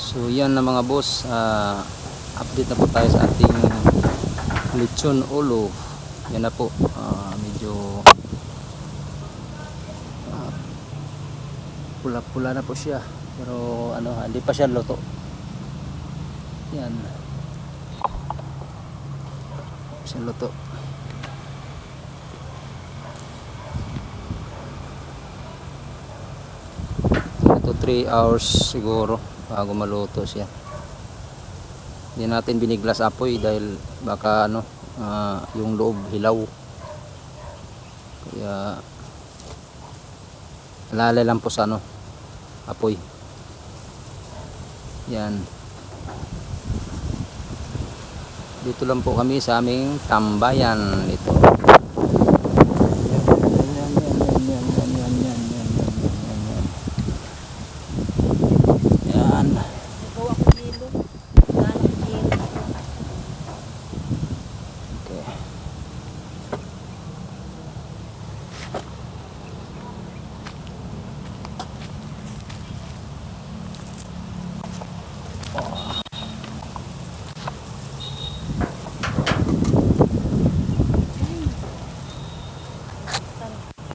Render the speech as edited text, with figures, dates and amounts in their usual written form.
So yan na mga boss, update na po tayo sa ating lechon ulo. Yan na po, medyo pula-pula na po siya, pero hindi pa siya luto. Yan, siya luto. Ito 3 hours siguro bago maluto siya. Hindi natin biniglas apoy dahil baka yung loob hilaw, kaya lalay lang po sa apoy. Yan, dito lang po kami sa aming tambayan ito.